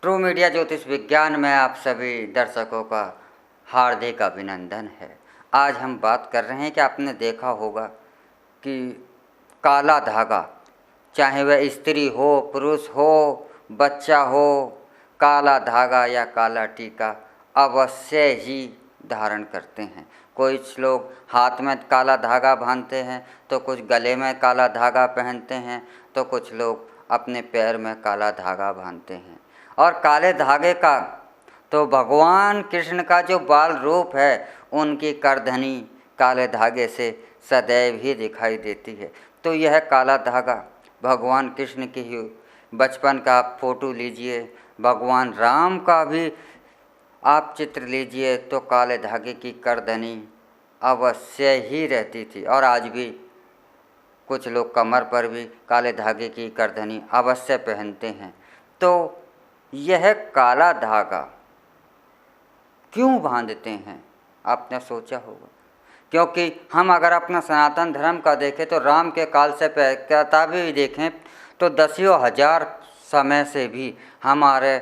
True media ज्योतिष विज्ञान में आप सभी दर्शकों का हार्दिक अभिनंदन है। आज हम बात कर रहे हैं कि आपने देखा होगा कि काला धागा, चाहे वह स्त्री हो, पुरुष हो, बच्चा हो, काला धागा या काला टीका अवश्य ही धारण करते हैं। कुछ लोग हाथ में काला धागा बांधते हैं, तो कुछ गले में काला धागा पहनते हैं, तो कुछ लोग अपने पैर में काला धागा बांधते हैं। और काले धागे का तो भगवान कृष्ण का जो बाल रूप है, उनकी करधनी काले धागे से सदैव ही दिखाई देती है। तो यह काला धागा भगवान कृष्ण की ही बचपन का आप फोटो लीजिए, भगवान राम का भी आप चित्र लीजिए, तो काले धागे की करधनी अवश्य ही रहती थी। और आज भी कुछ लोग कमर पर भी काले धागे की करधनी अवश्य पहनते हैं। तो यह काला धागा क्यों बांधते हैं, आपने सोचा होगा। क्योंकि हम अगर अपना सनातन धर्म का देखें तो राम के काल से किताबें भी देखें तो दसियों हजार समय से भी हमारे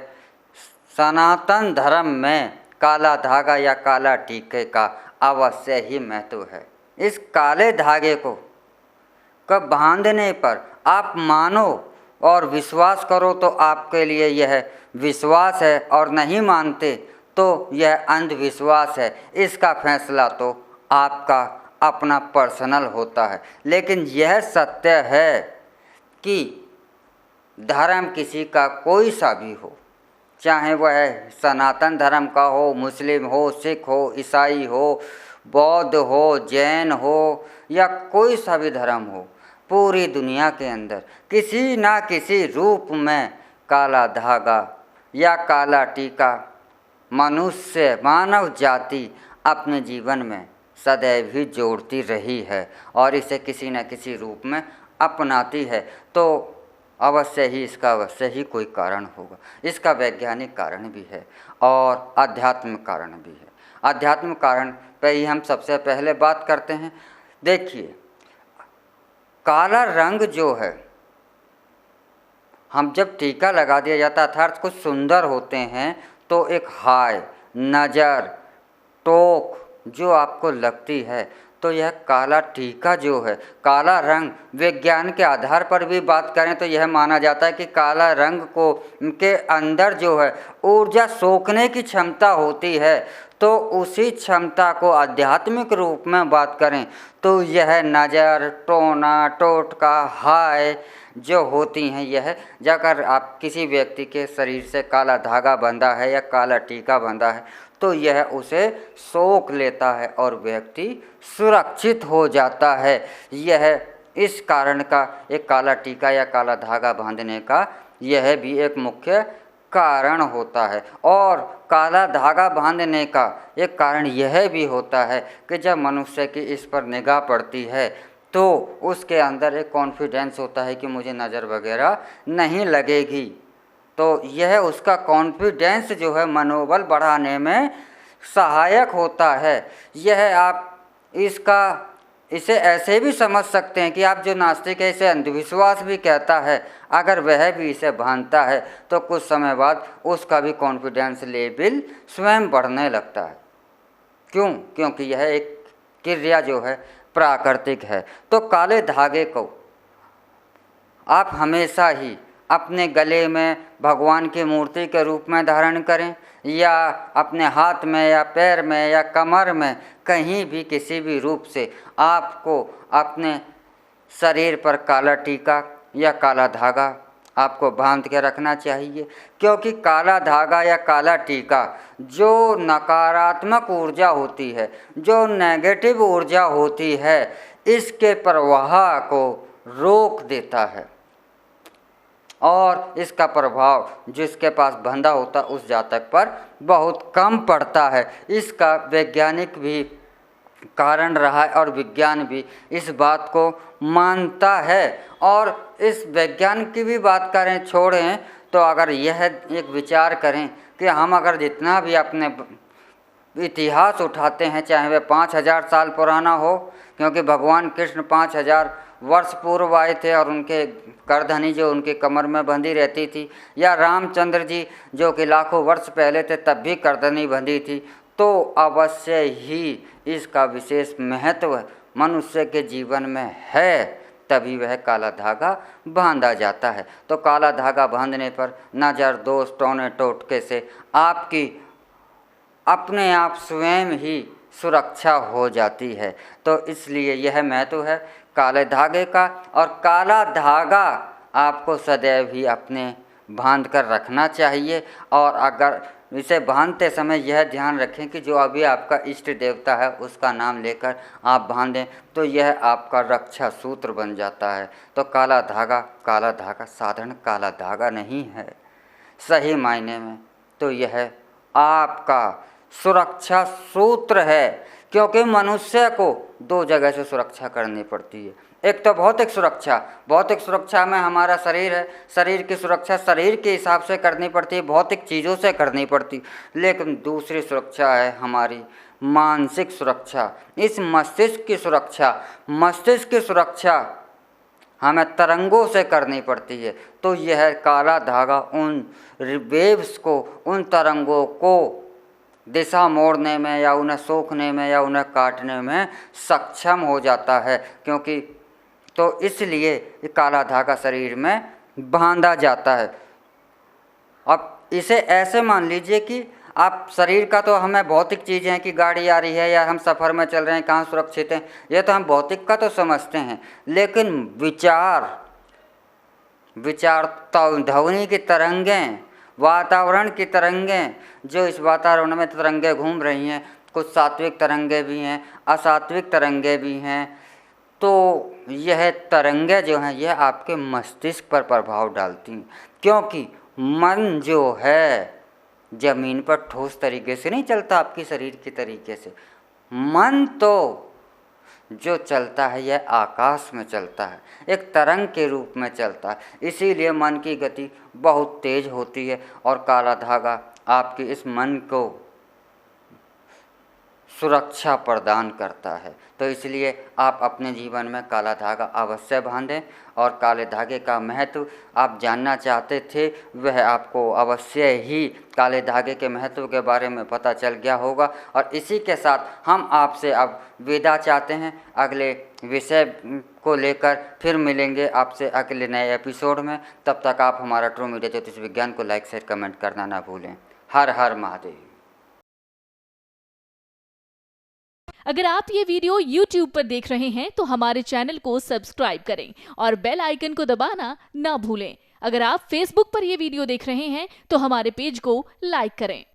सनातन धर्म में काला धागा या काला टीके का अवश्य ही महत्व है। इस काले धागे को कब बांधने पर आप मानो और विश्वास करो तो आपके लिए यह विश्वास है, और नहीं मानते तो यह अंधविश्वास है। इसका फैसला तो आपका अपना पर्सनल होता है। लेकिन यह सत्य है कि धर्म किसी का कोई सा भी हो, चाहे वह सनातन धर्म का हो, मुस्लिम हो, सिख हो, ईसाई हो, बौद्ध हो, जैन हो या कोई सा भी धर्म हो, पूरी दुनिया के अंदर किसी ना किसी रूप में काला धागा या काला टीका मनुष्य मानव जाति अपने जीवन में सदैव ही जोड़ती रही है और इसे किसी न किसी रूप में अपनाती है। तो अवश्य ही इसका अवश्य ही कोई कारण होगा। इसका वैज्ञानिक कारण भी है और आध्यात्मिक कारण भी है। आध्यात्मिक कारण पर ही हम सबसे पहले बात करते हैं। देखिए, काला रंग जो है, हम जब टीका लगा दिया जाता है अर्थात कुछ सुंदर होते हैं तो एक हाय, नज़र, टोक जो आपको लगती है, तो यह काला टीका जो है, काला रंग, विज्ञान के आधार पर भी बात करें तो यह माना जाता है कि काला रंग को के अंदर जो है ऊर्जा सोखने की क्षमता होती है। तो उसी क्षमता को आध्यात्मिक रूप में बात करें तो यह नज़र, टोना, टोटका, हाय जो होती हैं, यह अगर आप किसी व्यक्ति के शरीर से काला धागा बंधा है या काला टीका बंधा है तो यह उसे सोख लेता है और व्यक्ति सुरक्षित हो जाता है। यह इस कारण का एक काला टीका या काला धागा बांधने का यह भी एक मुख्य कारण होता है। और काला धागा बांधने का एक कारण यह भी होता है कि जब मनुष्य की इस पर निगाह पड़ती है तो उसके अंदर एक कॉन्फिडेंस होता है कि मुझे नज़र वगैरह नहीं लगेगी। तो यह उसका कॉन्फिडेंस जो है मनोबल बढ़ाने में सहायक होता है। यह आप इसे ऐसे भी समझ सकते हैं कि आप जो नास्तिक है इसे अंधविश्वास भी कहता है, अगर वह भी इसे बांधता है तो कुछ समय बाद उसका भी कॉन्फिडेंस लेवल स्वयं बढ़ने लगता है। क्यों? क्योंकि यह एक क्रिया जो है प्राकृतिक है। तो काले धागे को आप हमेशा ही अपने गले में भगवान की मूर्ति के रूप में धारण करें या अपने हाथ में या पैर में या कमर में, कहीं भी किसी भी रूप से आपको अपने शरीर पर काला टीका या काला धागा आपको बांध के रखना चाहिए। क्योंकि काला धागा या काला टीका जो नकारात्मक ऊर्जा होती है, जो नेगेटिव ऊर्जा होती है, इसके प्रवाह को रोक देता है और इसका प्रभाव जिसके पास बंधा होता उस जातक पर बहुत कम पड़ता है। इसका वैज्ञानिक भी कारण रहा है और विज्ञान भी इस बात को मानता है। और इस विज्ञान की भी बात करें छोड़ें तो अगर यह एक विचार करें कि हम अगर जितना भी अपने इतिहास उठाते हैं, चाहे वह 5000 साल पुराना हो, क्योंकि भगवान कृष्ण 5000 वर्ष पूर्व आए थे और उनके करधनी जो उनकी कमर में बंधी रहती थी, या रामचंद्र जी जो कि लाखों वर्ष पहले थे तब भी करधनी बंधी थी, तो अवश्य ही इसका विशेष महत्व मनुष्य के जीवन में है, तभी वह काला धागा बांधा जाता है। तो काला धागा बांधने पर नज़र, दोष, टोने, टोटके से आपकी अपने आप स्वयं ही सुरक्षा हो जाती है। तो इसलिए यह महत्व है काले धागे का, और काला धागा आपको सदैव ही अपने बांध कर रखना चाहिए। और अगर इसे बांधते समय यह ध्यान रखें कि जो अभी आपका इष्ट देवता है उसका नाम लेकर आप बांधें, तो यह आपका रक्षा सूत्र बन जाता है। तो काला धागा साधारण काला धागा नहीं है, सही मायने में तो यह आपका सुरक्षा सूत्र है, क्योंकि मनुष्य को दो जगह से सुरक्षा करनी पड़ती है। एक तो भौतिक सुरक्षा में हमारा शरीर है, शरीर की सुरक्षा शरीर के हिसाब से करनी पड़ती है, भौतिक चीज़ों से करनी पड़ती। लेकिन दूसरी सुरक्षा है हमारी मानसिक सुरक्षा, इस मस्तिष्क की सुरक्षा हमें तरंगों से करनी पड़ती है। तो यह काला धागा उन वेव्स को, उन तरंगों को दिशा मोड़ने में या उन्हें सोखने में या उन्हें काटने में सक्षम हो जाता है, क्योंकि तो इसलिए काला धागा शरीर में बांधा जाता है। अब इसे ऐसे मान लीजिए कि आप शरीर का तो हमें भौतिक चीज़ें हैं कि गाड़ी आ रही है या हम सफ़र में चल रहे हैं, कहाँ सुरक्षित हैं, ये तो हम भौतिक का तो समझते हैं। लेकिन विचार ध्वनि की तरंगें, वातावरण की तरंगें, जो इस वातावरण में तरंगें घूम रही हैं, कुछ सात्विक तरंगें भी हैं, असात्विक तरंगें भी हैं। तो यह तरंगें जो हैं यह आपके मस्तिष्क पर प्रभाव डालती हैं, क्योंकि मन जो है ज़मीन पर ठोस तरीके से नहीं चलता आपके शरीर के तरीके से। मन तो जो चलता है यह आकाश में चलता है, एक तरंग के रूप में चलता है। इसीलिए मन की गति बहुत तेज होती है, और काला धागा आपके इस मन को सुरक्षा प्रदान करता है। तो इसलिए आप अपने जीवन में काला धागा अवश्य बांधें, और काले धागे का महत्व आप जानना चाहते थे, वह आपको अवश्य ही काले धागे के महत्व के बारे में पता चल गया होगा। और इसी के साथ हम आपसे अब विदा चाहते हैं, अगले विषय को लेकर फिर मिलेंगे आपसे अगले नए एपिसोड में। तब तक आप हमारा ट्रू मीडिया ज्योतिष विज्ञान को लाइक, शेयर, कमेंट करना ना भूलें। हर हर महादेव। अगर आप ये वीडियो YouTube पर देख रहे हैं तो हमारे चैनल को सब्सक्राइब करें और बेल आइकन को दबाना ना भूलें। अगर आप Facebook पर ये वीडियो देख रहे हैं तो हमारे पेज को लाइक करें।